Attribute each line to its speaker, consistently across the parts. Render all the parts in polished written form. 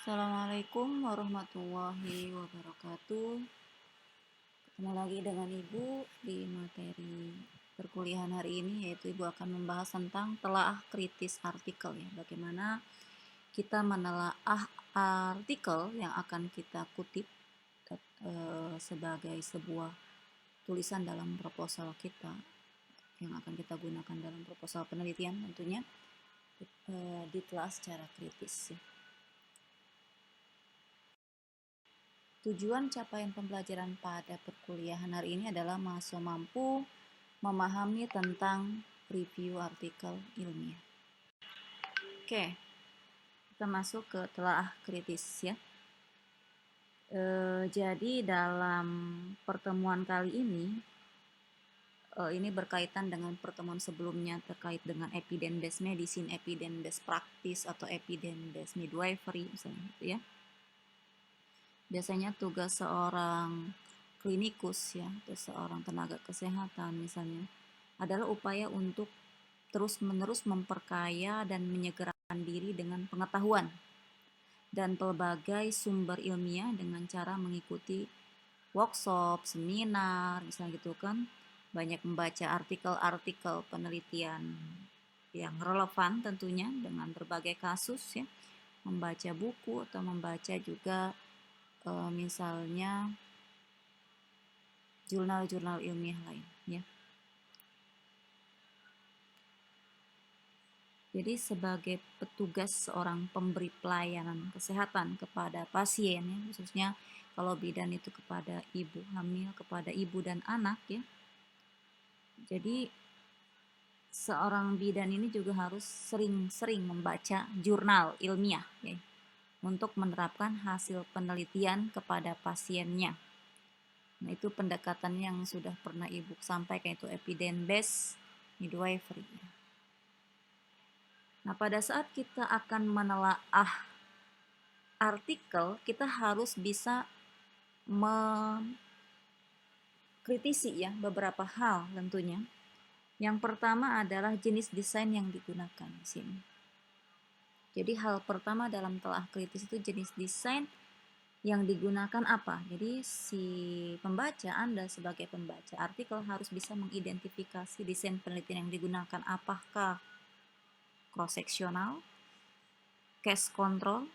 Speaker 1: Assalamualaikum warahmatullahi wabarakatuh. Ketemu lagi dengan Ibu di materi perkuliahan hari ini, yaitu Ibu akan membahas tentang telaah kritis artikel ya. Bagaimana kita menelaah artikel yang akan kita kutip sebagai sebuah tulisan dalam proposal kita yang akan kita gunakan dalam proposal penelitian, tentunya ditelaah secara kritis ya. Tujuan capaian pembelajaran pada perkuliahan hari ini adalah mahasiswa mampu memahami tentang review artikel ilmiah. Oke, kita masuk ke telaah kritis ya. Jadi dalam pertemuan kali ini berkaitan dengan pertemuan sebelumnya terkait dengan epidendes medicine, epidendes praktis atau epidendes midwifery misalnya gitu ya. Biasanya tugas seorang klinikus ya, atau seorang tenaga kesehatan misalnya, adalah upaya untuk terus-menerus memperkaya dan menyegerakan diri dengan pengetahuan dan pelbagai sumber ilmiah dengan cara mengikuti workshop, seminar, misalnya gitu kan, banyak membaca artikel-artikel penelitian yang relevan tentunya dengan berbagai kasus ya, membaca buku atau membaca juga misalnya jurnal-jurnal ilmiah lain ya. Jadi sebagai petugas seorang pemberi pelayanan kesehatan kepada pasien ya, khususnya kalau bidan itu kepada ibu hamil, kepada ibu dan anak ya. Jadi seorang bidan ini juga harus sering-sering membaca jurnal ilmiah ya, untuk menerapkan hasil penelitian kepada pasiennya. Nah, itu pendekatan yang sudah pernah Ibu sampaikan, itu evidence based midwifery. Nah, pada saat kita akan menelaah artikel, kita harus bisa mengkritisi ya beberapa hal tentunya. Yang pertama adalah jenis desain yang digunakan di sini. Jadi hal pertama dalam telaah kritis itu jenis desain yang digunakan apa. Jadi si pembaca, Anda sebagai pembaca artikel harus bisa mengidentifikasi desain penelitian yang digunakan, apakah cross-seksional, case control,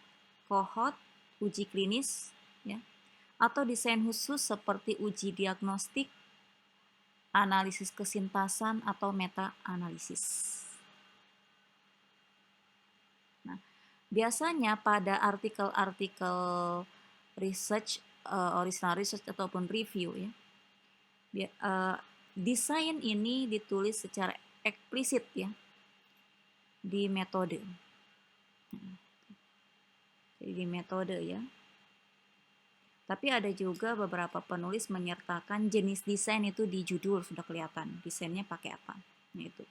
Speaker 1: cohort, uji klinis, ya, atau desain khusus seperti uji diagnostik, analisis kesintasan, atau meta-analisis. Nah, biasanya pada artikel-artikel research, original research ataupun review ya, desain ini ditulis secara eksplisit ya di metode. Jadi di metode ya. Tapi ada juga beberapa penulis menyertakan jenis desain itu di judul, sudah kelihatan desainnya pakai apa. Nah itu.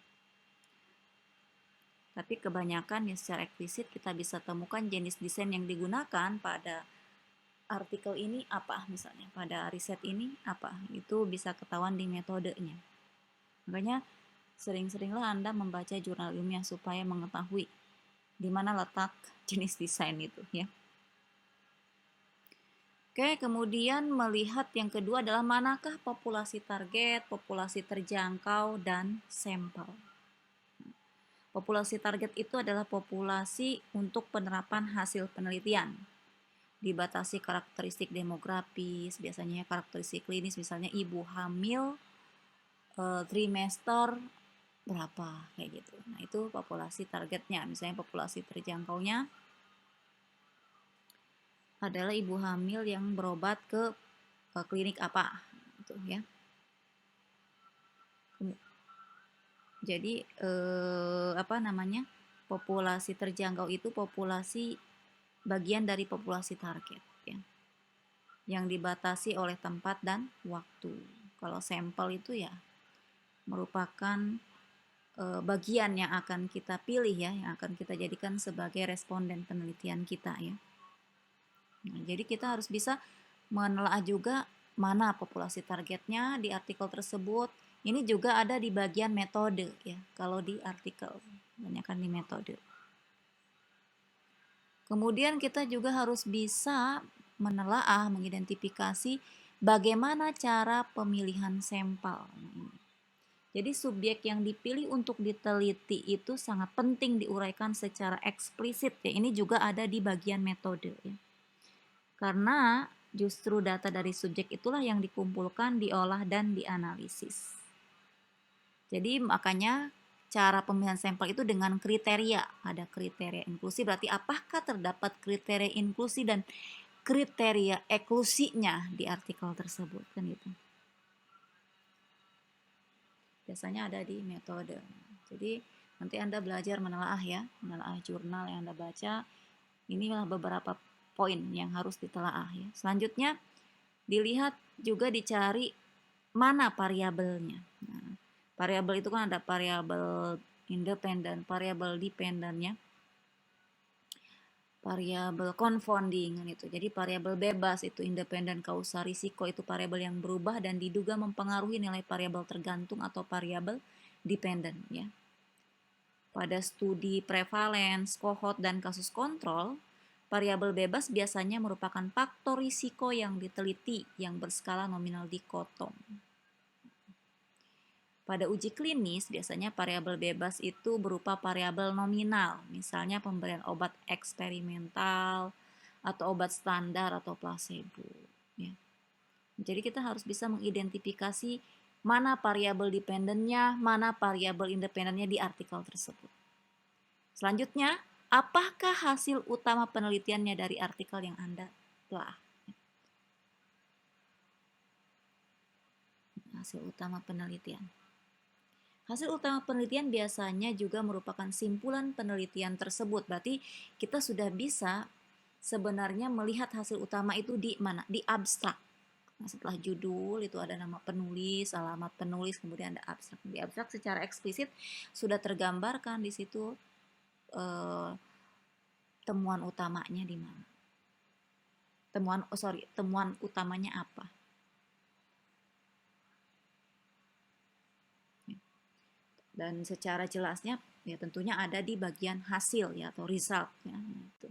Speaker 1: Tapi kebanyakan ya secara eksplisit kita bisa temukan jenis desain yang digunakan pada artikel ini apa, misalnya pada riset ini apa, itu bisa ketahuan di metodenya. Makanya sering-seringlah Anda membaca jurnal ilmiah supaya mengetahui di mana letak jenis desain itu ya. Oke, kemudian melihat yang kedua adalah manakah populasi target, populasi terjangkau, dan sampel. Populasi target itu adalah populasi untuk penerapan hasil penelitian. Dibatasi karakteristik demografis, biasanya karakteristik klinis, misalnya ibu hamil, trimester berapa, kayak gitu. Nah, itu populasi targetnya. Misalnya populasi terjangkaunya adalah ibu hamil yang berobat ke klinik apa, gitu ya. Jadi populasi terjangkau itu populasi bagian dari populasi target ya, yang dibatasi oleh tempat dan waktu. Kalau sampel itu ya merupakan bagian yang akan kita pilih ya, yang akan kita jadikan sebagai responden penelitian kita ya. Nah, jadi kita harus bisa menelaah juga mana populasi targetnya di artikel tersebut. Ini juga ada di bagian metode ya, kalau di artikel, banyak kan di metode. Kemudian kita juga harus bisa menelaah, mengidentifikasi bagaimana cara pemilihan sampel. Jadi subjek yang dipilih untuk diteliti itu sangat penting diuraikan secara eksplisit ya. Ini juga ada di bagian metode ya. Karena justru data dari subjek itulah yang dikumpulkan, diolah dan dianalisis. Jadi makanya cara pemilihan sampel itu dengan kriteria. Ada kriteria inklusi, berarti apakah terdapat kriteria inklusi dan kriteria eklusinya di artikel tersebut kan gitu. Biasanya ada di metode. Jadi nanti Anda belajar menelaah ya, menelaah jurnal yang Anda baca. Inilah beberapa poin yang harus ditelaah ya. Selanjutnya dilihat juga dicari mana variabelnya. Nah, variabel itu kan ada variabel independen, variabel dependennya, variabel confounding itu. Jadi variabel bebas itu independen kausa risiko itu variabel yang berubah dan diduga mempengaruhi nilai variabel tergantung atau variabel dependen ya. Pada studi prevalence, cohort dan kasus kontrol, variabel bebas biasanya merupakan faktor risiko yang diteliti yang berskala nominal dikotom. Pada uji klinis, biasanya variabel bebas itu berupa variabel nominal, misalnya pemberian obat eksperimental, atau obat standar atau placebo. Ya. Jadi kita harus bisa mengidentifikasi mana variabel dependennya, mana variabel independennya di artikel tersebut. Selanjutnya, apakah hasil utama penelitiannya dari artikel yang Anda telah? Hasil utama penelitian. Hasil utama penelitian biasanya juga merupakan simpulan penelitian tersebut. Berarti kita sudah bisa sebenarnya melihat hasil utama itu di mana? Di abstrak. Nah, setelah judul itu ada nama penulis, alamat penulis, kemudian ada abstrak. Di abstrak secara eksplisit sudah tergambarkan di situ temuan utamanya di mana. Temuan utamanya apa? Dan secara jelasnya ya tentunya ada di bagian hasil ya atau result ya itu.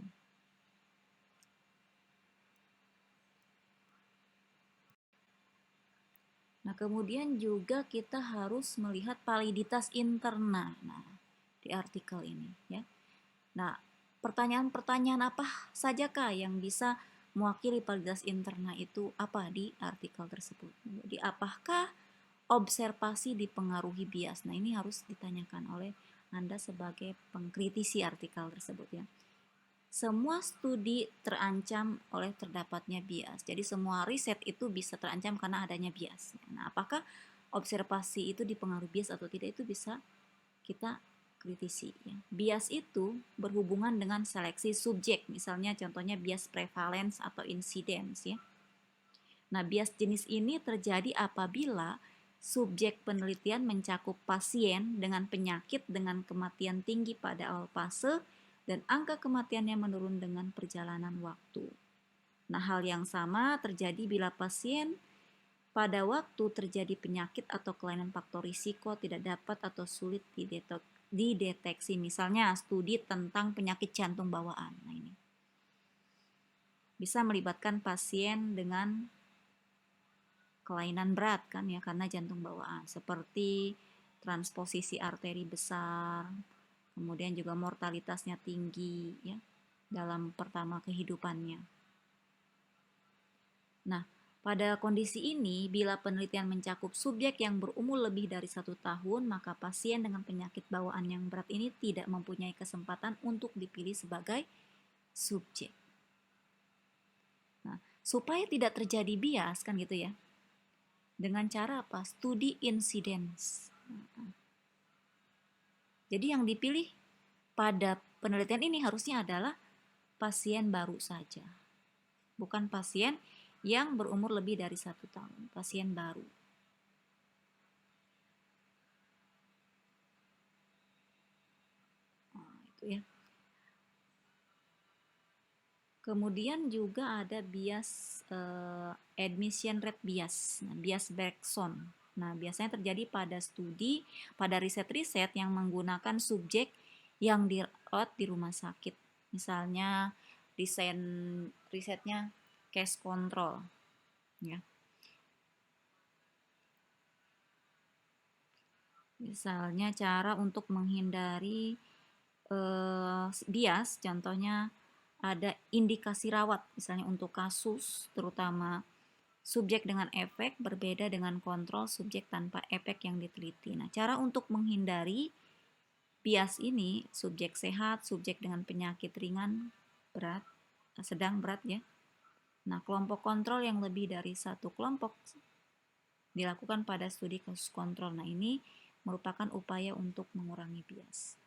Speaker 1: Nah, kemudian juga kita harus melihat validitas interna nah di artikel ini ya. Nah, pertanyaan-pertanyaan apa sajakah yang bisa mewakili validitas interna itu apa di artikel tersebut? Jadi apakah observasi dipengaruhi bias? Nah, ini harus ditanyakan oleh Anda sebagai pengkritisi artikel tersebut ya. Semua studi terancam oleh terdapatnya bias. Jadi semua riset itu bisa terancam karena adanya bias. Nah, apakah observasi itu dipengaruhi bias atau tidak itu bisa kita kritisi ya. Bias itu berhubungan dengan seleksi subjek, misalnya contohnya bias prevalence atau incidence ya. Nah, bias jenis ini terjadi apabila subjek penelitian mencakup pasien dengan penyakit dengan kematian tinggi pada awal fase dan angka kematiannya menurun dengan perjalanan waktu. Nah, hal yang sama terjadi bila pasien pada waktu terjadi penyakit atau kelainan faktor risiko tidak dapat atau sulit dideteksi. Misalnya studi tentang penyakit jantung bawaan. Nah, ini bisa melibatkan pasien dengan kelainan berat kan ya karena jantung bawaan seperti transposisi arteri besar, kemudian juga mortalitasnya tinggi ya dalam pertama kehidupannya. Nah, pada kondisi ini, bila penelitian mencakup subjek yang berumur lebih dari 1 tahun, maka pasien dengan penyakit bawaan yang berat ini tidak mempunyai kesempatan untuk dipilih sebagai subjek. Nah, supaya tidak terjadi bias kan gitu ya. Dengan cara apa? Studi incidence. Jadi yang dipilih pada penelitian ini harusnya adalah pasien baru saja. Bukan pasien yang berumur lebih dari 1 tahun. Pasien baru. Nah, itu ya. Kemudian juga ada bias admission rate bias, nah, bias Bergson. Nah, biasanya terjadi pada studi, pada riset-riset yang menggunakan subjek yang dirawat di rumah sakit. Misalnya desain risetnya cash control ya. Misalnya cara untuk menghindari bias, contohnya ada indikasi rawat, misalnya untuk kasus terutama subjek dengan efek berbeda dengan kontrol subjek tanpa efek yang diteliti. Nah, cara untuk menghindari bias ini, subjek sehat, subjek dengan penyakit ringan, berat, sedang, berat ya. Nah, kelompok kontrol yang lebih dari satu kelompok dilakukan pada studi kasus kontrol. Nah, ini merupakan upaya untuk mengurangi bias.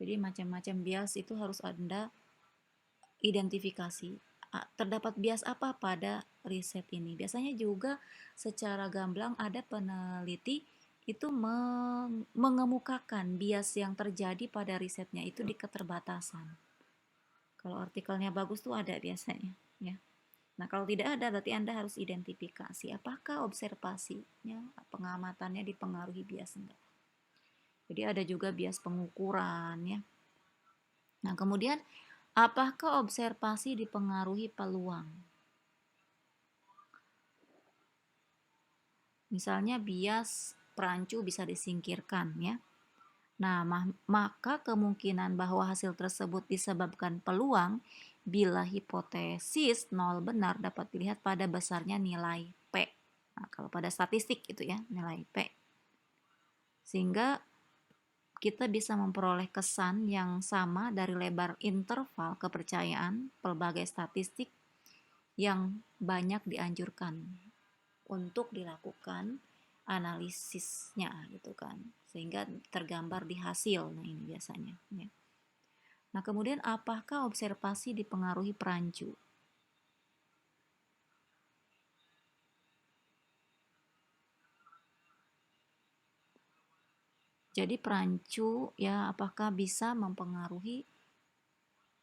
Speaker 1: Jadi macam-macam bias itu harus Anda identifikasi. Terdapat bias apa pada riset ini? Biasanya juga secara gamblang ada peneliti itu mengemukakan bias yang terjadi pada risetnya itu di keterbatasan. Kalau artikelnya bagus tuh ada biasanya, ya. Nah, kalau tidak ada berarti Anda harus identifikasi apakah observasinya, pengamatannya dipengaruhi bias enggak. Jadi ada juga bias pengukuran ya. Nah, kemudian apakah observasi dipengaruhi peluang? Misalnya bias perancu bisa disingkirkan ya. Nah, maka kemungkinan bahwa hasil tersebut disebabkan peluang bila hipotesis nol benar dapat dilihat pada besarnya nilai P. Nah, kalau pada statistik itu ya, nilai P. Sehingga kita bisa memperoleh kesan yang sama dari lebar interval kepercayaan pelbagai statistik yang banyak dianjurkan untuk dilakukan analisisnya gitu kan, sehingga tergambar di hasil. Nah, ini biasanya ya. Nah, kemudian apakah observasi dipengaruhi perancu? Jadi perancu ya apakah bisa mempengaruhi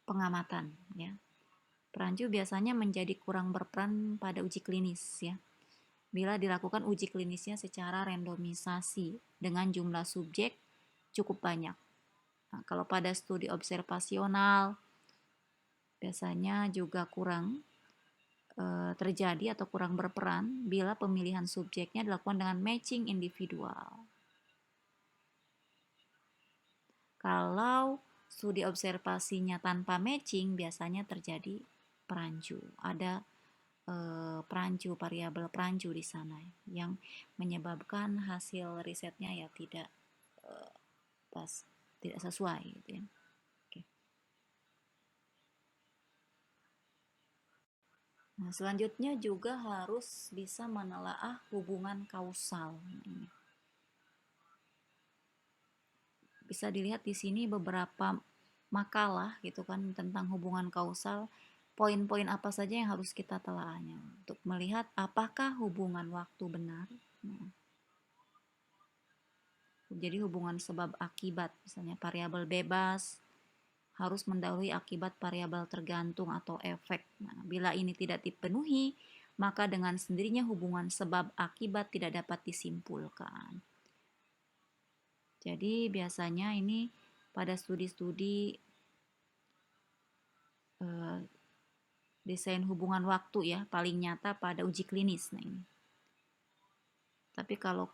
Speaker 1: pengamatan ya. Perancu biasanya menjadi kurang berperan pada uji klinis ya. Bila dilakukan uji klinisnya secara randomisasi dengan jumlah subjek cukup banyak. Nah, kalau pada studi observasional biasanya juga kurang terjadi atau kurang berperan bila pemilihan subjeknya dilakukan dengan matching individual. Kalau studi observasinya tanpa matching biasanya terjadi perancu. Ada perancu, variabel perancu di sana yang menyebabkan hasil risetnya ya tidak pas, tidak sesuai gitu ya. Oke. Nah, selanjutnya juga harus bisa menelaah hubungan kausal. Bisa dilihat di sini beberapa makalah gitu kan tentang hubungan kausal. Poin-poin apa saja yang harus kita telaahnya untuk melihat apakah hubungan waktu benar. Nah, jadi hubungan sebab akibat, misalnya variabel bebas harus mendahului akibat variabel tergantung atau efek. Nah, bila ini tidak dipenuhi, maka dengan sendirinya hubungan sebab akibat tidak dapat disimpulkan. Jadi biasanya ini pada studi-studi desain hubungan waktu ya paling nyata pada uji klinis. Nah, ini. Tapi kalau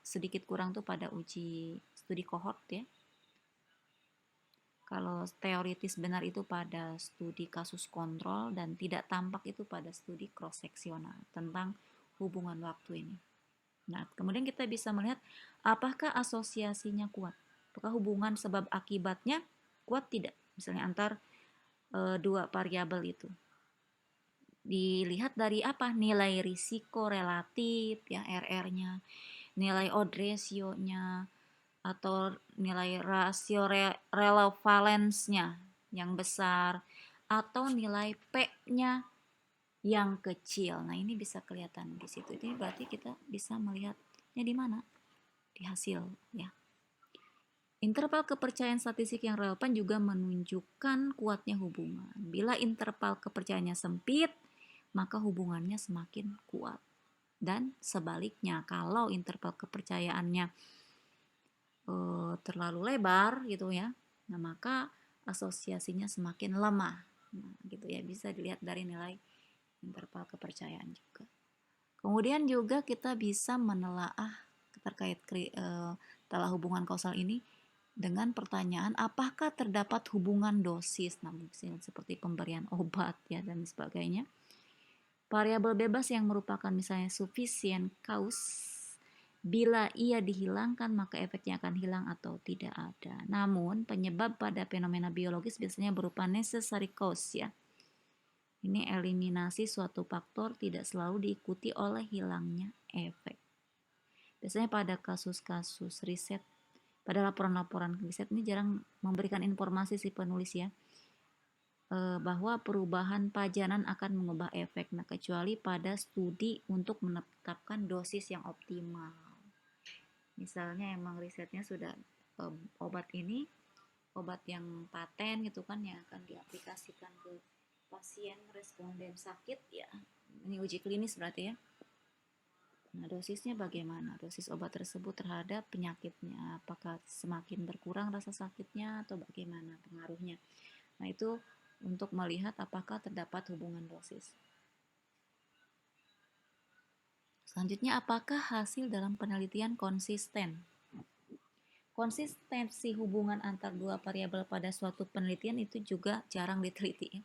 Speaker 1: sedikit kurang tuh pada uji studi kohort ya. Kalau teoritis benar itu pada studi kasus kontrol dan tidak tampak itu pada studi cross seksional tentang hubungan waktu ini. Nah, kemudian kita bisa melihat apakah asosiasinya kuat. Apakah hubungan sebab akibatnya kuat tidak? Misalnya antar dua variabel itu. Dilihat dari apa? Nilai risiko relatif ya RR-nya, nilai odd ratio-nya, atau nilai rasio relevalence-nya yang besar, atau nilai P-nya yang kecil. Nah, ini bisa kelihatan di situ. Ini berarti kita bisa melihatnya di mana? Di hasil ya. Interval kepercayaan statistik yang relevan juga menunjukkan kuatnya hubungan. Bila interval kepercayaannya sempit, maka hubungannya semakin kuat. Dan sebaliknya, kalau interval kepercayaannya terlalu lebar gitu ya, nah maka asosiasinya semakin lemah. Nah, gitu ya, bisa dilihat dari nilai interval kepercayaan juga. Kemudian juga kita bisa menelaah terkait telah hubungan kausal ini dengan pertanyaan apakah terdapat hubungan dosis, nah misalnya seperti pemberian obat ya dan sebagainya. Variabel bebas yang merupakan misalnya sufficient cause, bila ia dihilangkan maka efeknya akan hilang atau tidak ada. Namun penyebab pada fenomena biologis biasanya berupa necessary cause ya. Ini eliminasi suatu faktor tidak selalu diikuti oleh hilangnya efek. Biasanya pada kasus-kasus riset, pada laporan-laporan riset ini jarang memberikan informasi si penulis ya, bahwa perubahan pajanan akan mengubah efek. Nah, kecuali pada studi untuk menetapkan dosis yang optimal. Misalnya emang risetnya sudah obat ini, obat yang paten gitu kan yang akan diaplikasikan ke pasien responden sakit ya. Ini uji klinis berarti ya. Nah, dosisnya bagaimana? Dosis obat tersebut terhadap penyakitnya, apakah semakin berkurang rasa sakitnya atau bagaimana pengaruhnya? Nah, itu untuk melihat apakah terdapat hubungan dosis. Selanjutnya, apakah hasil dalam penelitian konsisten? Konsistensi hubungan antar dua variabel pada suatu penelitian itu juga jarang diteliti.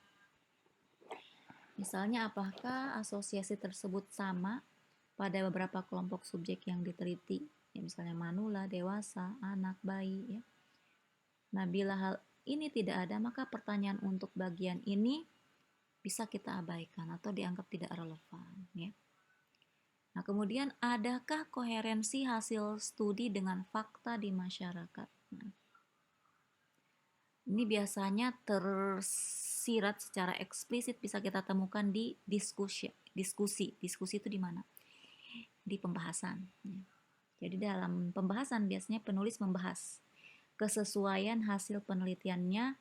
Speaker 1: Misalnya, apakah asosiasi tersebut sama pada beberapa kelompok subjek yang diteliti, ya misalnya manula, dewasa, anak, bayi. Ya. Nah, bila hal ini tidak ada, maka pertanyaan untuk bagian ini bisa kita abaikan atau dianggap tidak relevan. Ya. Nah, kemudian adakah koherensi hasil studi dengan fakta di masyarakat? Nah, ini biasanya tersirat secara eksplisit bisa kita temukan di diskusi. Diskusi itu di mana? Di pembahasan. Ya. Jadi dalam pembahasan biasanya penulis membahas kesesuaian hasil penelitiannya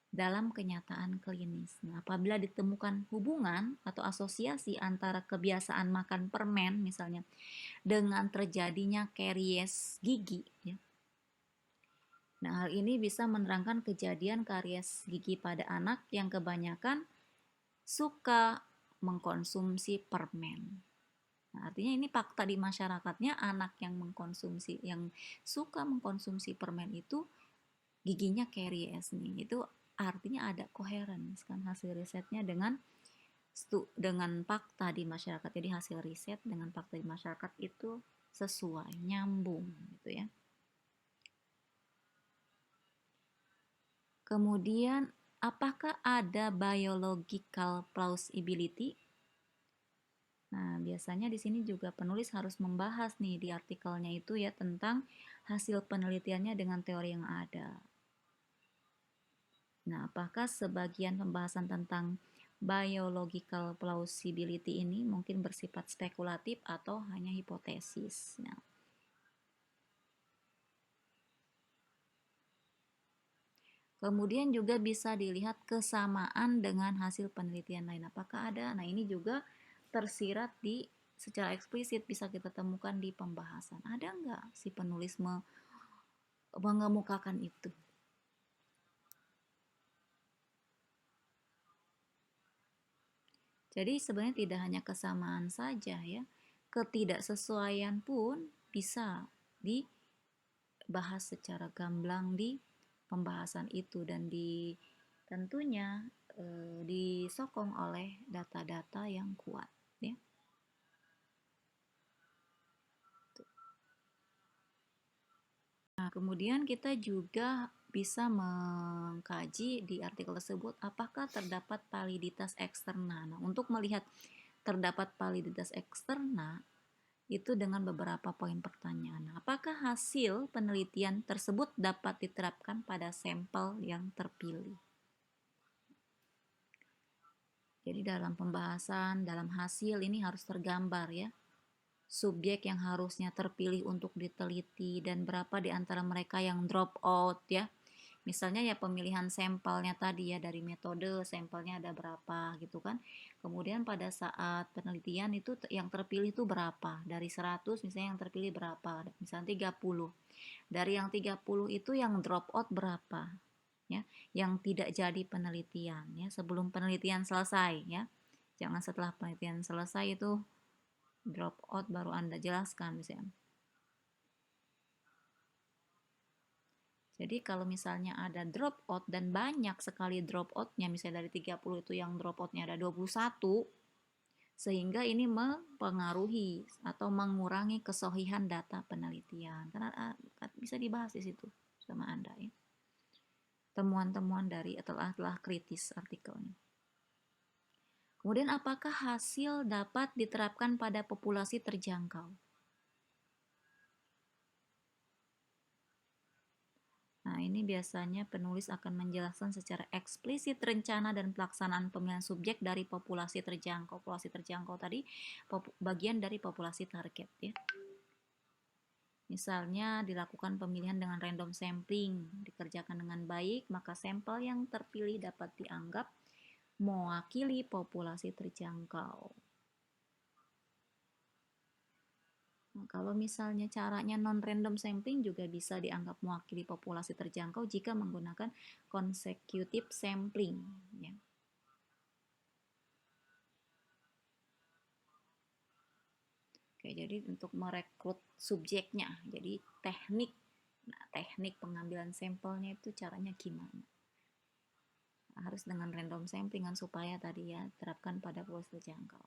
Speaker 1: dalam kenyataan klinis. Nah, apabila ditemukan hubungan atau asosiasi antara kebiasaan makan permen misalnya dengan terjadinya karies gigi ya. Nah, hal ini bisa menerangkan kejadian karies gigi pada anak yang kebanyakan suka mengkonsumsi permen. Nah, artinya ini fakta di masyarakatnya anak yang suka mengkonsumsi permen itu giginya karies nih. Itu artinya ada koheren kan hasil risetnya dengan fakta di masyarakat. Jadi hasil riset dengan fakta di masyarakat itu sesuai, nyambung gitu ya. Kemudian apakah ada biological plausibility? Nah, biasanya di sini juga penulis harus membahas nih di artikelnya itu ya tentang hasil penelitiannya dengan teori yang ada. Nah, apakah sebagian pembahasan tentang biological plausibility ini mungkin bersifat spekulatif atau hanya hipotesis? Nah, kemudian juga bisa dilihat kesamaan dengan hasil penelitian lain. Apakah ada? Nah, ini juga tersirat secara eksplisit bisa kita temukan di pembahasan. Ada nggak si penulis mengemukakan itu? Jadi sebenarnya tidak hanya kesamaan saja ya, ketidaksesuaian pun bisa dibahas secara gamblang di pembahasan itu dan tentunya disokong oleh data-data yang kuat ya. Nah, kemudian kita juga bisa mengkaji di artikel tersebut apakah terdapat validitas eksterna. Nah, untuk melihat terdapat validitas eksterna itu dengan beberapa poin pertanyaan. Apakah hasil penelitian tersebut dapat diterapkan pada sampel yang terpilih? Jadi dalam pembahasan, dalam hasil ini harus tergambar ya. Subjek yang harusnya terpilih untuk diteliti dan berapa di antara mereka yang drop out ya. Misalnya ya pemilihan sampelnya tadi ya dari metode sampelnya ada berapa gitu kan. Kemudian pada saat penelitian itu yang terpilih itu berapa? Dari 100 misalnya yang terpilih berapa? Misalnya 30. Dari yang 30 itu yang drop out berapa? ya, yang tidak jadi penelitian ya, sebelum penelitian selesai ya. Jangan setelah penelitian selesai itu drop out baru Anda jelaskan misalnya. Jadi kalau misalnya ada drop out dan banyak sekali drop outnya, misalnya dari 30 itu yang drop outnya ada 21, sehingga ini mempengaruhi atau mengurangi kesohihan data penelitian. Karena bisa dibahas di situ sama Anda ya. Temuan-temuan dari telah kritis artikelnya. Kemudian apakah hasil dapat diterapkan pada populasi terjangkau? Nah, ini biasanya penulis akan menjelaskan secara eksplisit rencana dan pelaksanaan pemilihan subjek dari populasi terjangkau. Populasi terjangkau tadi bagian dari populasi target ya. Misalnya dilakukan pemilihan dengan random sampling, dikerjakan dengan baik, maka sampel yang terpilih dapat dianggap mewakili populasi terjangkau. Nah, kalau misalnya caranya non-random sampling juga bisa dianggap mewakili populasi terjangkau jika menggunakan consecutive sampling. Ya. Oke, jadi untuk merekrut subjeknya, jadi teknik pengambilan sampelnya itu caranya gimana? Harus dengan random sampling kan supaya tadi ya terapkan pada populasi terjangkau.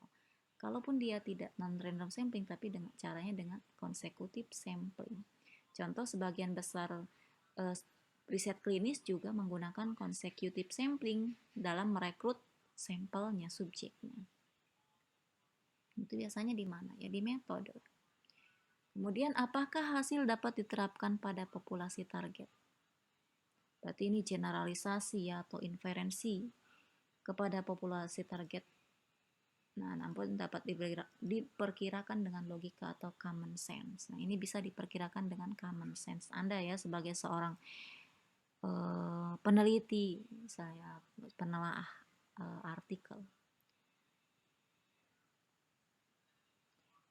Speaker 1: Kalaupun dia tidak non-random sampling tapi dengan caranya dengan consecutive sampling. Contoh sebagian besar riset klinis juga menggunakan consecutive sampling dalam merekrut sampelnya, subjeknya. Itu biasanya di mana? Ya di metode. Kemudian apakah hasil dapat diterapkan pada populasi target? Berarti ini generalisasi ya, atau inferensi kepada populasi target. Nah, namun dapat diperkirakan dengan logika atau common sense. Nah, ini bisa diperkirakan dengan common sense Anda ya sebagai seorang peneliti, saya penelaah artikel.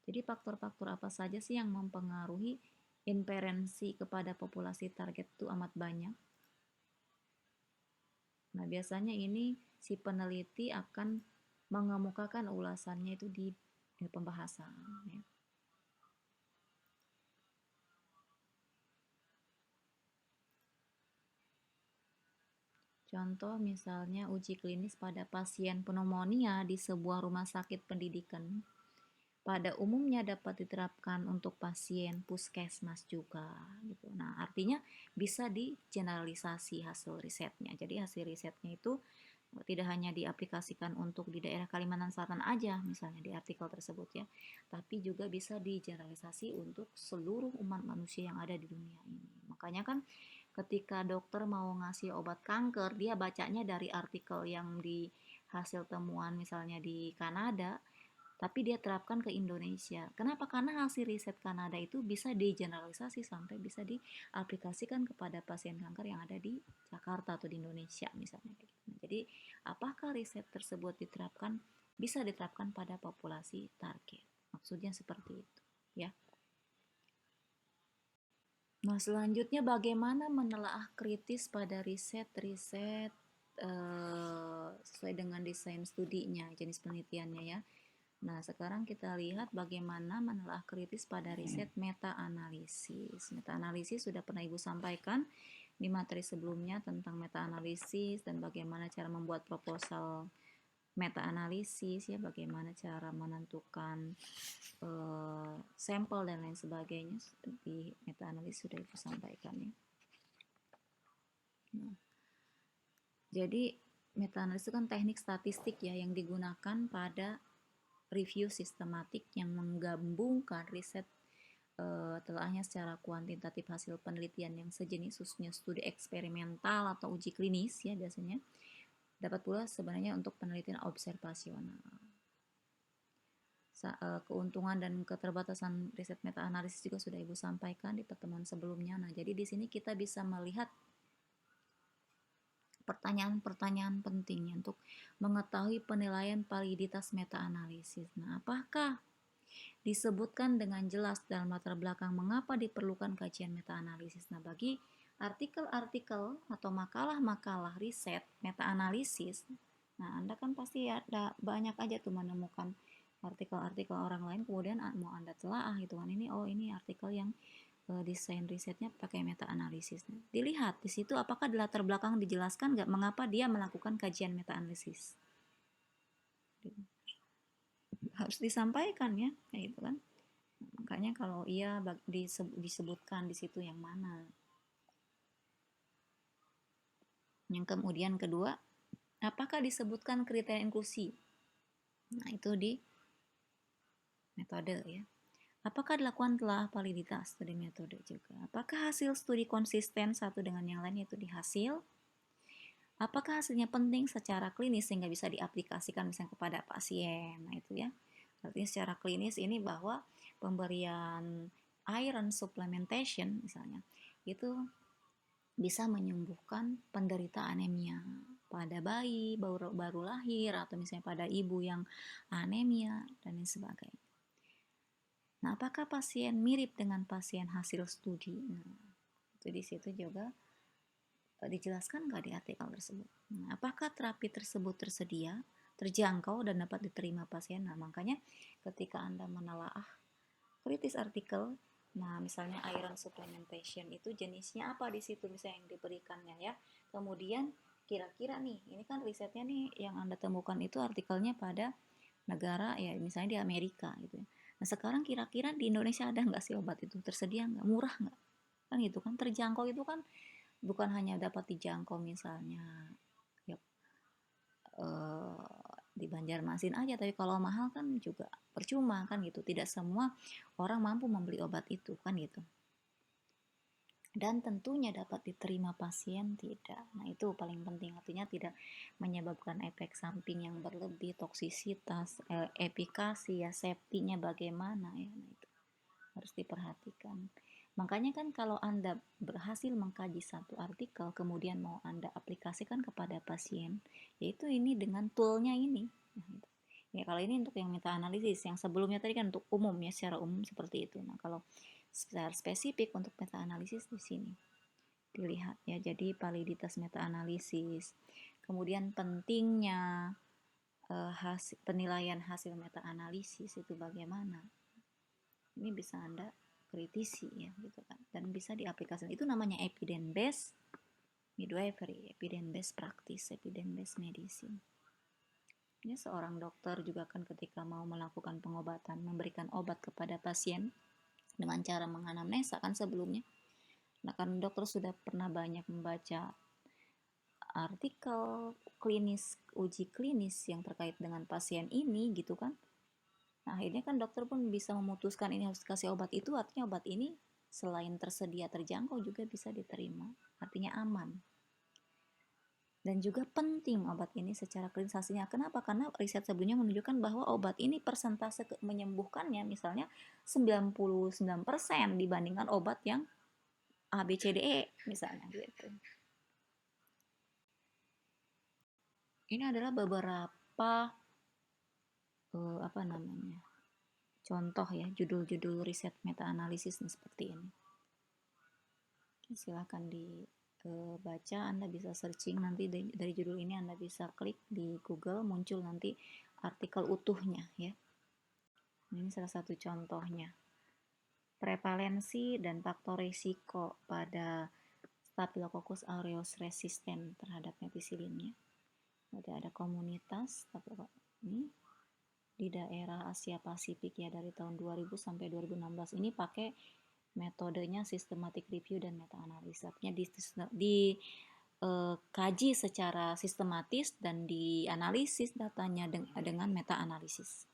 Speaker 1: Jadi faktor-faktor apa saja sih yang mempengaruhi inferensi kepada populasi target itu amat banyak. Nah, biasanya ini si peneliti akan mengemukakan ulasannya itu di pembahasan ya. Contoh misalnya uji klinis pada pasien pneumonia di sebuah rumah sakit pendidikan. Pada umumnya dapat diterapkan untuk pasien puskesmas juga gitu. Nah, artinya bisa digeneralisasi hasil risetnya. Jadi hasil risetnya itu tidak hanya diaplikasikan untuk di daerah Kalimantan Selatan aja misalnya di artikel tersebut ya, tapi juga bisa digeneralisasi untuk seluruh umat manusia yang ada di dunia ini. Makanya kan ketika dokter mau ngasih obat kanker, dia bacanya dari artikel yang di hasil temuan misalnya di Kanada, tapi dia terapkan ke Indonesia. Kenapa? Karena hasil riset Kanada itu bisa digeneralisasi sampai bisa diaplikasikan kepada pasien kanker yang ada di Jakarta atau di Indonesia misalnya. Jadi, apakah riset tersebut bisa diterapkan pada populasi target? Maksudnya seperti itu, ya. Nah, selanjutnya bagaimana menelaah kritis pada riset-riset sesuai dengan desain studinya, jenis penelitiannya ya. Nah, sekarang kita lihat bagaimana menelaah kritis pada riset meta-analisis. Meta-analisis sudah pernah Ibu sampaikan di materi sebelumnya tentang meta-analisis dan bagaimana cara membuat proposal meta-analisis ya, bagaimana cara menentukan sampel dan lain sebagainya di meta-analisis sudah Ibu sampaikan ya. Nah, jadi meta-analisis itu kan teknik statistik ya yang digunakan pada review sistematik yang menggabungkan riset telahnya secara kuantitatif hasil penelitian yang sejenis, khususnya studi eksperimental atau uji klinis ya biasanya, dapat pula sebenarnya untuk penelitian observasional. Keuntungan dan keterbatasan riset meta-analisis juga sudah Ibu sampaikan di pertemuan sebelumnya. Nah, jadi di sini kita bisa melihat pertanyaan-pertanyaan penting untuk mengetahui penilaian validitas meta-analisis. Nah, apakah disebutkan dengan jelas dalam latar belakang mengapa diperlukan kajian meta-analisis? Nah, bagi artikel-artikel atau makalah-makalah riset, meta-analisis. Nah, Anda kan pasti ada banyak aja tuh menemukan artikel-artikel orang lain, kemudian mau Anda telaah gitu kan, ini artikel yang desain risetnya pakai meta-analisis. Dilihat di situ apakah di latar belakang dijelaskan nggak mengapa dia melakukan kajian meta-analisis. Harus disampaikan ya, kayak gitu kan. Makanya kalau iya disebutkan di situ yang mana. Yang kemudian kedua, apakah disebutkan kriteria inklusi? Nah, itu di metode ya. Apakah dilakukan telah validitas studi metode juga? Apakah hasil studi konsisten satu dengan yang lain, yaitu di hasil? Apakah hasilnya penting secara klinis sehingga bisa diaplikasikan misalnya kepada pasien? Nah, itu ya. Artinya secara klinis ini bahwa pemberian iron supplementation misalnya itu bisa menyembuhkan penderita anemia pada bayi baru lahir atau misalnya pada ibu yang anemia dan lain sebagainya. Nah, apakah pasien mirip dengan pasien hasil studi? Nah, itu di situ juga dijelaskan nggak di artikel tersebut. Nah, apakah terapi tersebut tersedia, terjangkau, dan dapat diterima pasien? Nah, makanya ketika Anda menelaah kritis artikel, nah misalnya iron supplementation itu jenisnya apa di situ misalnya yang diberikannya ya. Kemudian kira-kira nih, ini kan risetnya nih yang Anda temukan itu artikelnya pada negara ya misalnya di Amerika gitu ya. Nah sekarang kira-kira di Indonesia ada nggak sih obat itu, tersedia nggak, murah nggak, kan gitu kan. Terjangkau itu kan bukan hanya dapat dijangkau misalnya ya, di Banjarmasin aja, tapi kalau mahal kan juga percuma kan gitu, tidak semua orang mampu membeli obat itu kan gitu, dan tentunya dapat diterima pasien tidak. Nah itu paling penting, artinya tidak menyebabkan efek samping yang berlebih, toksisitas, efikasi ya, safety-nya bagaimana ya. Nah itu harus diperhatikan. Makanya kan kalau Anda berhasil mengkaji satu artikel, kemudian mau Anda aplikasikan kepada pasien, yaitu ini dengan toolnya ini. Ya kalau ini untuk yang meta analisis, yang sebelumnya tadi kan untuk umum ya, secara umum seperti itu. Nah kalau secara spesifik untuk meta analisis di sini dilihat ya, jadi validitas meta analisis, kemudian pentingnya penilaian hasil meta analisis itu bagaimana. Ini bisa Anda kritisi ya gitu kan, dan bisa diaplikasikan. Itu namanya evidence based midwifery, evidence based practice, evidence based medicine. Ini seorang dokter juga kan ketika mau melakukan pengobatan, memberikan obat kepada pasien dengan cara menganamnesa kan sebelumnya. Nah kan dokter sudah pernah banyak membaca artikel klinis, uji klinis yang terkait dengan pasien ini gitu kan. Nah, akhirnya kan dokter pun bisa memutuskan ini harus kasih obat itu, artinya obat ini selain tersedia terjangkau juga bisa diterima, artinya aman. Dan juga penting obat ini secara klinis hasilnya. Kenapa? Karena riset sebelumnya menunjukkan bahwa obat ini persentase menyembuhkannya misalnya 99% dibandingkan obat yang ABCDE misalnya gitu. Ini adalah beberapa apa namanya? Contoh ya, judul-judul riset meta analisis seperti ini. Silahkan dibaca, Anda bisa searching nanti dari judul ini, Anda bisa klik di Google, muncul nanti artikel utuhnya ya. Ini salah satu contohnya. Prevalensi dan faktor risiko pada Staphylococcus aureus resisten terhadap metisilin. Ada komunitas ini di daerah Asia Pasifik ya, dari tahun 2000 sampai 2016 ini pakai metodenya systematic review dan meta analisis. Artinya kaji secara sistematis dan dianalisis datanya dengan meta analisis.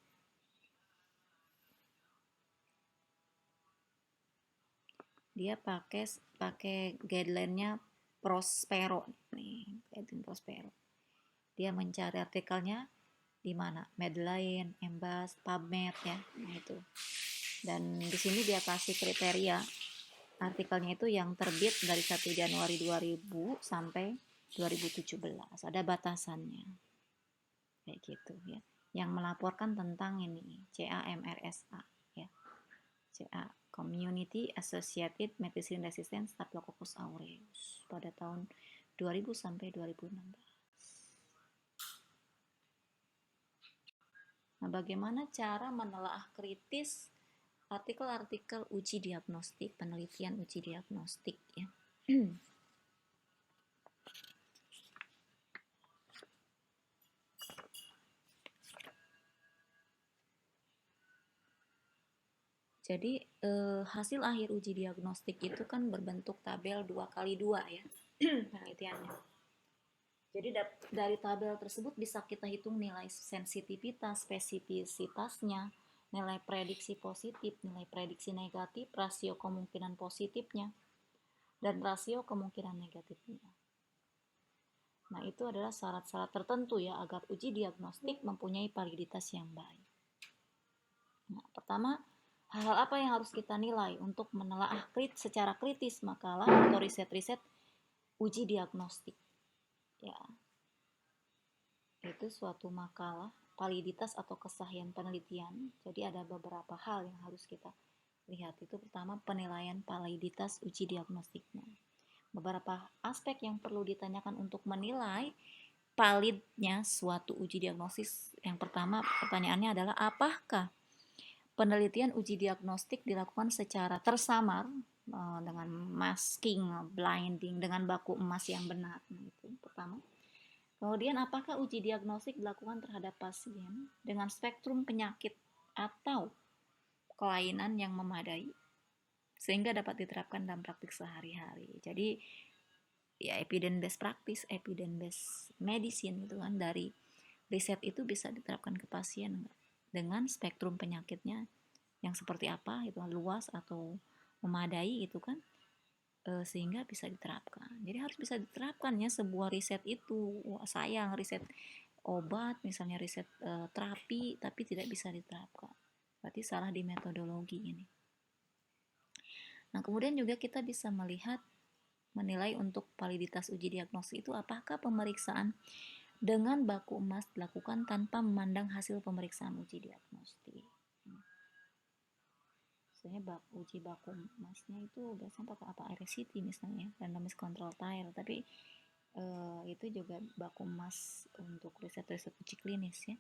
Speaker 1: Dia pakai guideline-nya Prospero nih, guideline Prospero. Dia mencari artikelnya di mana? Medline, Embase, PubMed ya. Nah itu. Dan di sini dia kasih kriteria artikelnya itu yang terbit dari 1 Januari 2000 sampai 2017. Ada batasannya. Kayak gitu ya. Yang melaporkan tentang ini CAMRSA ya. CA Community Associated Medicine Resistant Staphylococcus aureus pada tahun 2000 sampai 2016. Nah, bagaimana cara menelaah kritis artikel-artikel uji diagnostik, penelitian uji diagnostik ya. Jadi hasil akhir uji diagnostik itu kan berbentuk tabel 2x2 ya penelitiannya. Jadi dari tabel tersebut bisa kita hitung nilai sensitivitas, spesifisitasnya, nilai prediksi positif, nilai prediksi negatif, rasio kemungkinan positifnya, dan rasio kemungkinan negatifnya. Nah, itu adalah syarat-syarat tertentu ya agar uji diagnostik mempunyai validitas yang baik. Nah, pertama, hal-hal apa yang harus kita nilai untuk menelaah secara kritis makalah atau riset-riset uji diagnostik? Ya, itu suatu makalah, validitas atau kesahihan penelitian. Jadi ada beberapa hal yang harus kita lihat. Itu pertama, penilaian validitas uji diagnostiknya. Beberapa aspek yang perlu ditanyakan untuk menilai validnya suatu uji diagnosis. Yang pertama, pertanyaannya adalah apakah penelitian uji diagnostik dilakukan secara tersamar dengan masking, blinding, dengan baku emas yang benar. Itu pertama. Kemudian, apakah uji diagnostik dilakukan terhadap pasien dengan spektrum penyakit atau kelainan yang memadai sehingga dapat diterapkan dalam praktik sehari-hari. Jadi ya evidence based practice, evidence based medicine itu kan, dari riset itu bisa diterapkan ke pasien dengan spektrum penyakitnya yang seperti apa, itu luas atau memadai itu kan, sehingga bisa diterapkan. Jadi harus bisa diterapkan ya sebuah riset itu. Wah, sayang riset obat misalnya, riset terapi tapi tidak bisa diterapkan, berarti salah di metodologi ini. Nah, kemudian juga kita bisa menilai untuk validitas uji diagnosis itu apakah pemeriksaan dengan baku emas dilakukan tanpa memandang hasil pemeriksaan uji diagnostik. Misalnya uji baku emasnya itu biasanya pakai apa, RCT misalnya, randomized control trial, tapi itu juga baku emas untuk riset-riset uji klinis ya.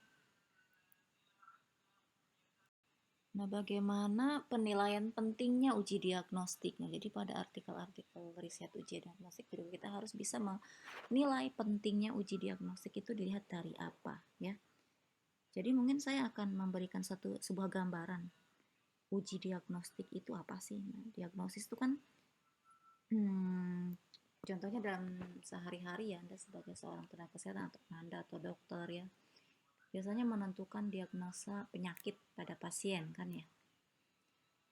Speaker 1: Nah, bagaimana penilaian pentingnya uji diagnostik? Nah, jadi pada artikel-artikel riset uji diagnostik juga kita harus bisa menilai pentingnya uji diagnostik itu dilihat dari apa ya. Jadi mungkin saya akan memberikan sebuah gambaran uji diagnostik itu apa sih. Nah, diagnosis itu kan contohnya dalam sehari-hari ya, Anda sebagai seorang tenaga kesehatan atau Anda atau dokter ya, biasanya menentukan diagnosa penyakit pada pasien kan ya.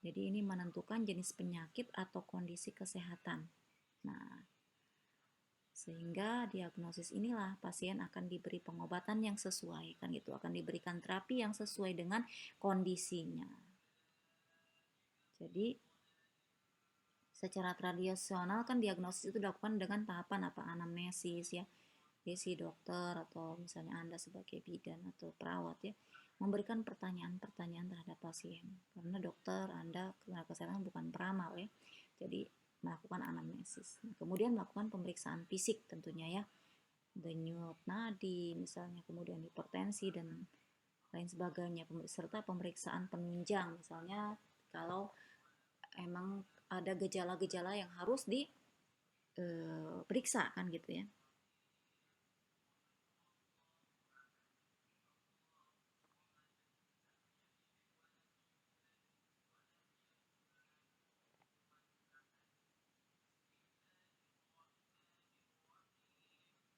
Speaker 1: Jadi ini menentukan jenis penyakit atau kondisi kesehatan. Nah, sehingga diagnosis inilah pasien akan diberi pengobatan yang sesuai kan gitu, akan diberikan terapi yang sesuai dengan kondisinya. Jadi secara tradisional kan diagnosis itu dilakukan dengan tahapan apa, anamnesis ya. Jadi si dokter atau misalnya Anda sebagai bidan atau perawat ya, memberikan pertanyaan-pertanyaan terhadap pasien. Karena dokter, Anda tenaga kesehatan bukan peramal ya. Jadi melakukan anamnesis. Nah, kemudian melakukan pemeriksaan fisik tentunya ya. Denyut nadi misalnya, kemudian hipertensi dan lain sebagainya, serta pemeriksaan penunjang misalnya kalau emang ada gejala-gejala yang harus diperiksa kan gitu ya.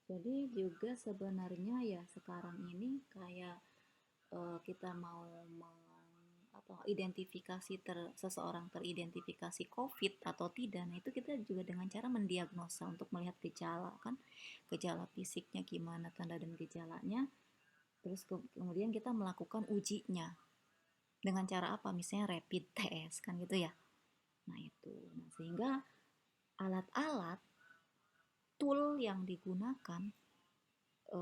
Speaker 1: Jadi juga sebenarnya ya sekarang ini kayak kita mau identifikasi seseorang teridentifikasi COVID atau tidak, nah itu kita juga dengan cara mendiagnosa untuk melihat gejala kan, gejala fisiknya gimana, tanda dan gejalanya, terus kemudian kita melakukan ujinya dengan cara apa, misalnya rapid test kan gitu ya. Nah itu, nah, sehingga alat-alat tool yang digunakan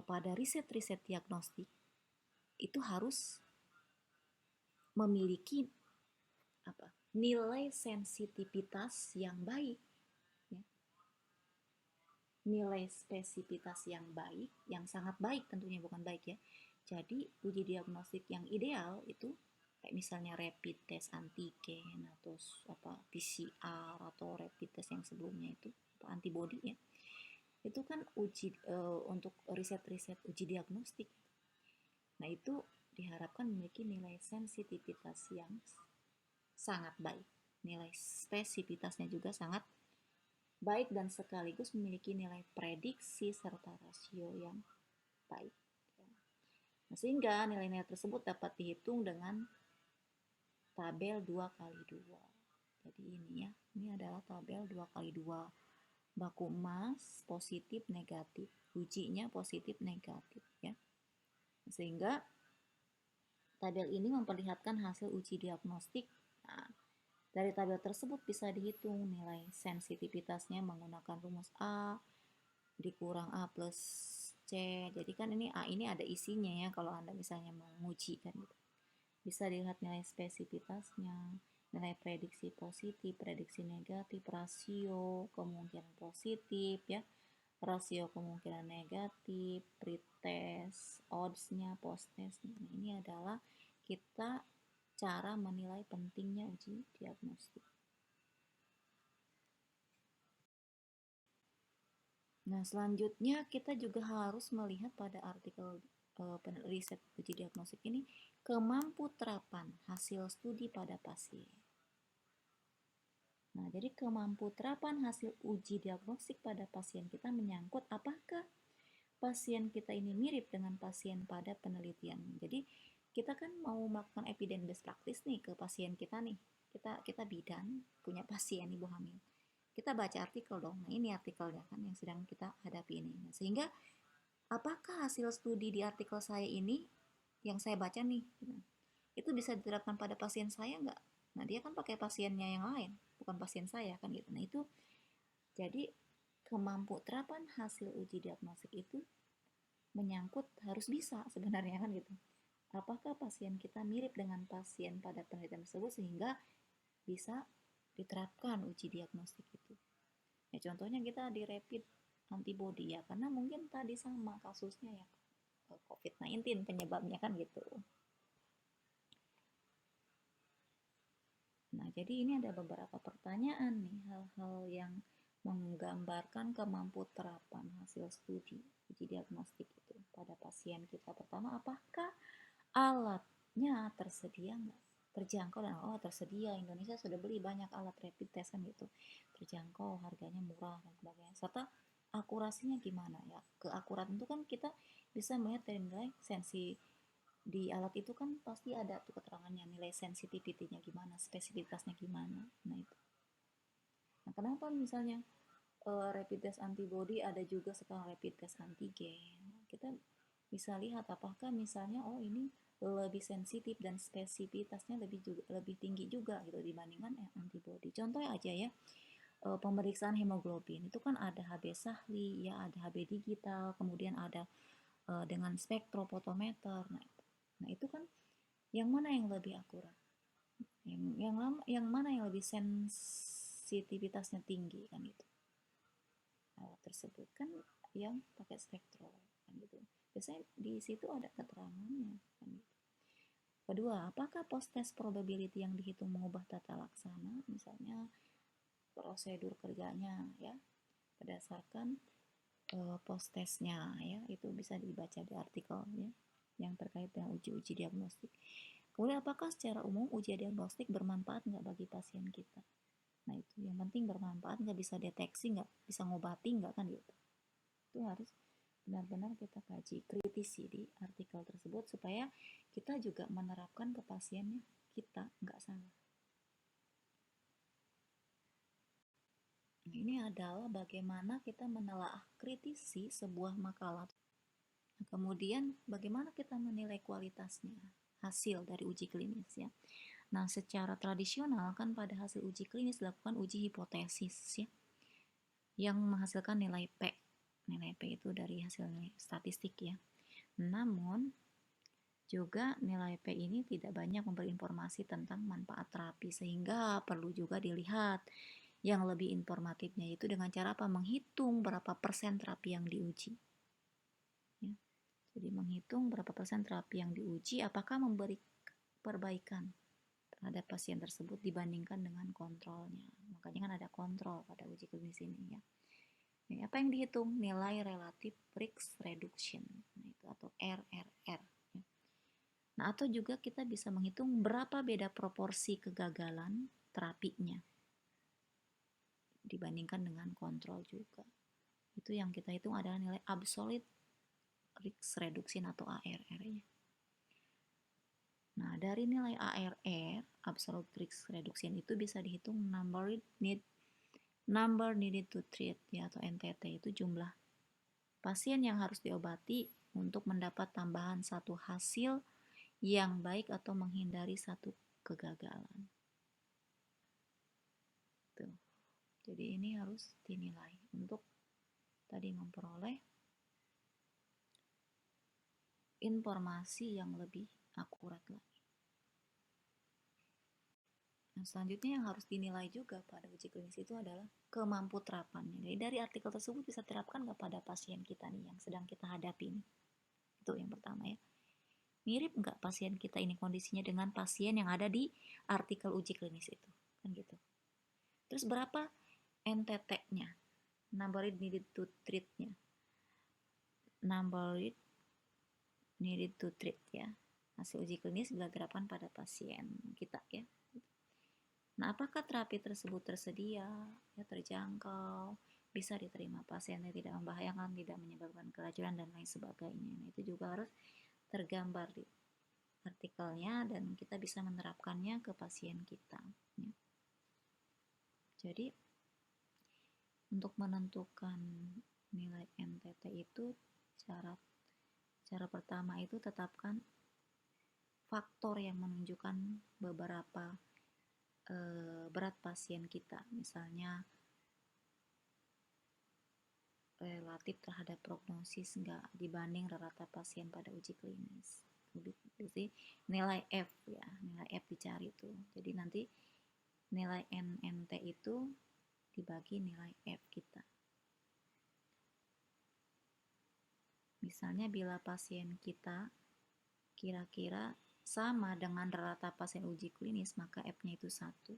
Speaker 1: pada riset-riset diagnostik itu harus memiliki nilai sensitivitas yang baik, ya. Nilai spesifitas yang baik, yang sangat baik tentunya, bukan baik ya. Jadi uji diagnostik yang ideal itu kayak misalnya rapid test antigen atau PCR atau rapid test yang sebelumnya itu atau antibody ya. Itu kan uji untuk riset-riset uji diagnostik. Nah, itu diharapkan memiliki nilai sensitivitas yang sangat baik. Nilai spesifitasnya juga sangat baik dan sekaligus memiliki nilai prediksi serta rasio yang baik. Nah, sehingga nilai-nilai tersebut dapat dihitung dengan tabel 2 kali 2. Jadi ini ya, ini adalah tabel 2 kali 2. Baku emas positif negatif, ujinya positif negatif ya. Sehingga tabel ini memperlihatkan hasil uji diagnostik. Nah, dari tabel tersebut bisa dihitung nilai sensitivitasnya menggunakan rumus A dikurang A plus C. Jadi kan ini A ini ada isinya ya kalau Anda misalnya menguji kan gitu. Bisa dilihat nilai spesifitasnya, nilai prediksi positif, prediksi negatif, rasio kemungkinan positif ya, rasio kemungkinan negatif, pretest, odds-nya, post-test. Nah, ini adalah kita cara menilai pentingnya uji diagnostik. Nah, selanjutnya kita juga harus melihat pada artikel riset uji diagnostik ini kemampu terapan hasil studi pada pasien. Nah, jadi kemampu terapan hasil uji diagnostik pada pasien kita menyangkut apakah pasien kita ini mirip dengan pasien pada penelitian. Jadi kita kan mau melakukan evidence based practice nih ke pasien kita nih. Kita bidan punya pasien ibu hamil. Kita baca artikel dong. Nah, ini artikelnya kan yang sedang kita hadapi ini. Nah, sehingga apakah hasil studi di artikel saya ini yang saya baca nih, itu bisa diterapkan pada pasien saya nggak? Nah, dia kan pakai pasiennya yang lain, bukan pasien saya kan gitu. Nah, itu jadi kemampu terapan hasil uji diagnostik itu menyangkut harus bisa sebenarnya kan gitu. Apakah pasien kita mirip dengan pasien pada penelitian tersebut sehingga bisa diterapkan uji diagnostik itu. Ya, contohnya kita di rapid antibody ya, karena mungkin tadi sama kasusnya ya COVID-19 penyebabnya kan gitu. Nah, jadi ini ada beberapa pertanyaan nih, hal-hal yang menggambarkan kemampu terapan hasil studi uji diagnostik itu pada pasien kita. Pertama, apakah alatnya tersedia nggak? Terjangkau dan oh tersedia, Indonesia sudah beli banyak alat rapid test kan gitu, terjangkau, harganya murah dan sebagainya. Serta akurasinya gimana ya? Keakuratan itu kan kita bisa melihat dari nilai sensi di alat itu kan pasti ada tuh keterangannya, nilai sensitivity-nya gimana, spesifitasnya gimana. Nah itu. Nah, kenapa misalnya rapid test antibody ada juga sekarang rapid test antigen? Kita bisa lihat apakah misalnya oh ini lebih sensitif dan spesifitasnya lebih tinggi juga gitu dibandingkan antibody. Contohnya aja ya, pemeriksaan hemoglobin itu kan ada HB Sahli ya, ada HB digital, kemudian ada dengan spektrofotometer. Nah, itu kan yang mana yang lebih akurat? Yang mana yang lebih sensitivitasnya tinggi kan itu? Alat tersebut kan yang pakai spektro kan gitu. Biasanya di situ ada keterangannya kan gitu. Kedua, apakah post-test probability yang dihitung mengubah tata laksana, misalnya prosedur kerjanya ya, berdasarkan post-testnya ya, itu bisa dibaca di artikel ya, yang terkait dengan uji-uji diagnostik. Kemudian apakah secara umum uji diagnostik bermanfaat nggak bagi pasien kita? Nah itu yang penting bermanfaat, nggak bisa deteksi, nggak bisa ngobati nggak kan gitu. Itu harus benar-benar kita kaji, kritisi di artikel tersebut supaya kita juga menerapkan ke pasiennya kita nggak salah. Nah, ini adalah bagaimana kita menelaah kritisi sebuah makalah. Nah, kemudian bagaimana kita menilai kualitasnya, hasil dari uji klinis ya. Nah, secara tradisional kan pada hasil uji klinis dilakukan uji hipotesis ya, yang menghasilkan nilai P. Nilai P itu dari hasil statistik ya. Namun Juga nilai P ini tidak banyak memberi informasi tentang manfaat terapi, sehingga perlu juga dilihat yang lebih informatifnya, yaitu dengan cara apa? Menghitung berapa persen terapi yang diuji. Ya. Jadi menghitung berapa persen terapi yang diuji, apakah memberi perbaikan terhadap pasien tersebut dibandingkan dengan kontrolnya. Makanya kan ada kontrol pada uji klinis ini ya. Nah, apa yang dihitung? Nilai relatif risk reduction, nah, itu atau RRR. Ya. Nah, atau juga kita bisa menghitung berapa beda proporsi kegagalan terapinya dibandingkan dengan kontrol juga. Itu yang kita hitung adalah nilai absolute risk reduction atau ARR-nya. Nah, dari nilai ARR, absolute risk reduction itu bisa dihitung number needed to treat ya, atau NTT, itu jumlah pasien yang harus diobati untuk mendapat tambahan satu hasil yang baik atau menghindari satu kegagalan. Tuh. Jadi ini harus dinilai untuk tadi memperoleh informasi yang lebih akurat lagi. Nah, selanjutnya yang harus dinilai juga pada uji klinis itu adalah kemampu terapannya. Jadi dari artikel tersebut bisa terapkan nggak pada pasien kita nih yang sedang kita hadapi ini. Itu yang pertama ya. Mirip nggak pasien kita ini kondisinya dengan pasien yang ada di artikel uji klinis itu. Kan gitu. Terus berapa NTT-nya? Number needed to treat-nya. Number needed to treat ya. Hasil uji klinis bila diterapkan pada pasien kita ya. Nah, apakah terapi tersebut tersedia, ya, terjangkau, bisa diterima pasiennya, tidak membahayakan, tidak menyebabkan keracunan dan lain sebagainya. Nah, itu juga harus tergambar di artikelnya dan kita bisa menerapkannya ke pasien kita. Ya. Jadi untuk menentukan nilai NTT itu cara pertama itu tetapkan faktor yang menunjukkan beberapa berat pasien kita, misalnya relatif terhadap prognosis nggak dibanding rata pasien pada uji klinis. Jadi nilai F ya, nilai F dicari tuh. Jadi nanti nilai NNT itu dibagi nilai F kita. Misalnya bila pasien kita kira-kira sama dengan rata pasien uji klinis, maka F-nya itu 1.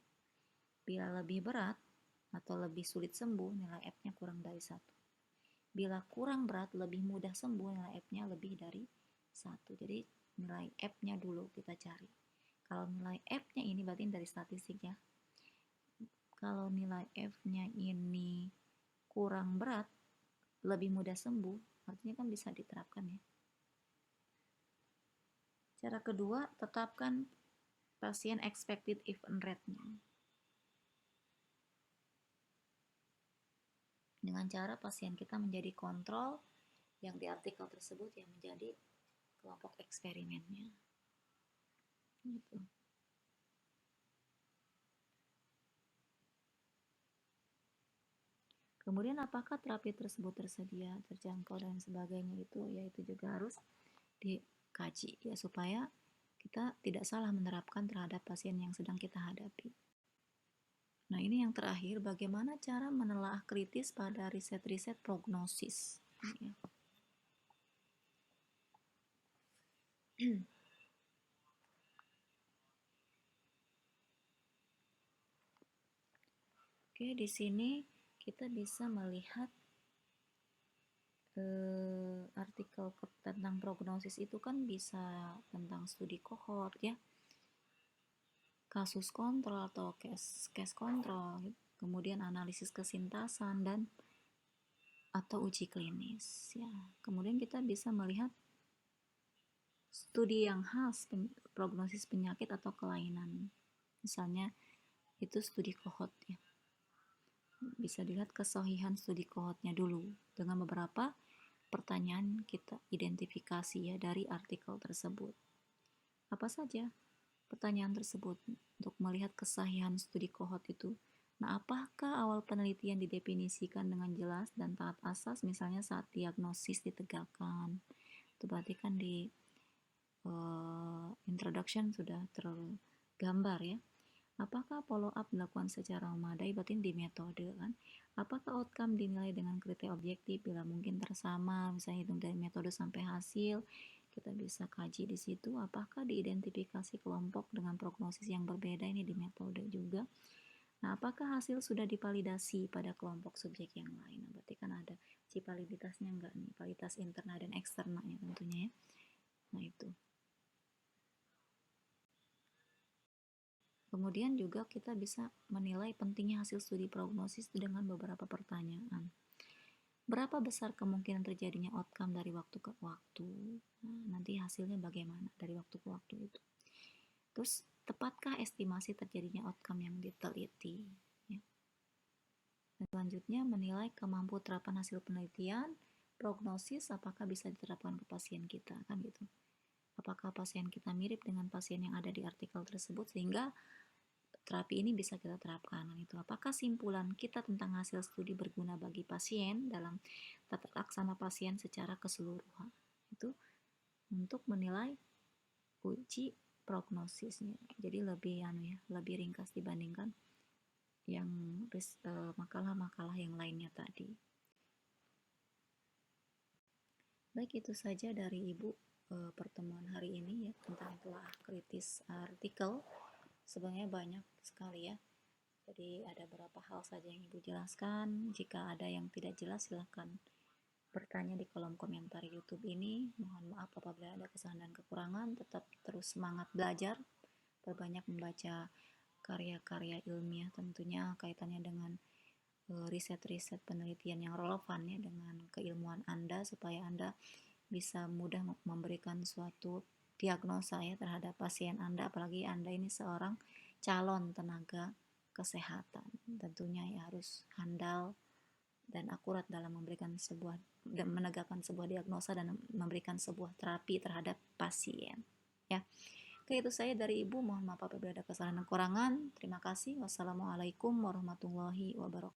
Speaker 1: Bila lebih berat atau lebih sulit sembuh, nilai F-nya kurang dari 1. Bila kurang berat, lebih mudah sembuh, nilai F-nya lebih dari 1. Jadi nilai F-nya dulu kita cari. Kalau nilai F-nya ini berarti dari statistik ya. Kalau nilai F-nya ini kurang berat, lebih mudah sembuh, artinya kan bisa diterapkan ya. Cara kedua, tetapkan pasien expected event rate-nya. Dengan cara pasien kita menjadi kontrol yang di artikel tersebut yang menjadi kelompok eksperimennya. Gitu. Kemudian apakah terapi tersebut tersedia, terjangkau dan sebagainya itu ya itu juga harus dikaji ya supaya kita tidak salah menerapkan terhadap pasien yang sedang kita hadapi. Nah, ini yang terakhir, bagaimana cara menelaah kritis pada riset-riset prognosis. Ya. Oke, di sini kita bisa melihat artikel tentang prognosis itu kan bisa tentang studi kohort ya, kasus kontrol atau case kontrol, kemudian analisis kesintasan dan atau uji klinis ya. Kemudian kita bisa melihat studi yang khas prognosis penyakit atau kelainan. Misalnya itu studi kohort ya. Bisa dilihat kesahihan studi kohortnya dulu dengan beberapa pertanyaan kita identifikasi ya dari artikel tersebut. Apa saja pertanyaan tersebut untuk melihat kesahihan studi kohort itu? Nah, apakah awal penelitian didefinisikan dengan jelas dan taat asas, misalnya saat diagnosis ditegakkan? Itu berarti kan introduction sudah tergambar ya. Apakah follow up dilakukan secara memadai? Berarti di metode kan. Apakah outcome dinilai dengan kriteria objektif? Bila mungkin tersama, misalnya hitung dari metode sampai hasil, kita bisa kaji di situ. Apakah diidentifikasi kelompok dengan prognosis yang berbeda? Ini di metode juga. Nah, apakah hasil sudah divalidasi pada kelompok subjek yang lain? Nah, berarti kan ada validitasnya enggak nih, validitas internal dan eksternalnya tentunya ya. Nah, itu. Kemudian juga kita bisa menilai pentingnya hasil studi prognosis dengan beberapa pertanyaan. Berapa besar kemungkinan terjadinya outcome dari waktu ke waktu? Nah, nanti hasilnya bagaimana dari waktu ke waktu itu. Terus, tepatkah estimasi terjadinya outcome yang diteliti? Ya. Dan selanjutnya, menilai kemampuan terapan hasil penelitian, prognosis apakah bisa diterapkan ke pasien kita, kan gitu. Apakah pasien kita mirip dengan pasien yang ada di artikel tersebut sehingga terapi ini bisa kita terapkan. Itu apakah simpulan kita tentang hasil studi berguna bagi pasien dalam tata laksana pasien secara keseluruhan. Itu untuk menilai uji prognosisnya. Jadi lebih lebih ringkas dibandingkan yang makalah-makalah yang lainnya tadi. Baik, itu saja dari Ibu pertemuan hari ini ya tentang telah kritis artikel. Sebenarnya banyak sekali ya. Jadi ada beberapa hal saja yang Ibu jelaskan. Jika ada yang tidak jelas silahkan bertanya di kolom komentar YouTube ini. Mohon maaf apabila ada kesalahan dan kekurangan. Tetap terus semangat belajar. Perbanyak membaca karya-karya ilmiah tentunya kaitannya dengan riset-riset penelitian yang relevan ya dengan keilmuan Anda supaya Anda bisa mudah memberikan suatu diagnosa ya terhadap pasien Anda, apalagi Anda ini seorang calon tenaga kesehatan. Tentunya ya harus handal dan akurat dalam memberikan sebuah dan menegakkan sebuah diagnosa dan memberikan sebuah terapi terhadap pasien. Ya. Oke, itu saya dari Ibu. Mohon maaf apabila ada kesalahan dan kekurangan. Terima kasih. Wassalamualaikum warahmatullahi wabarakatuh.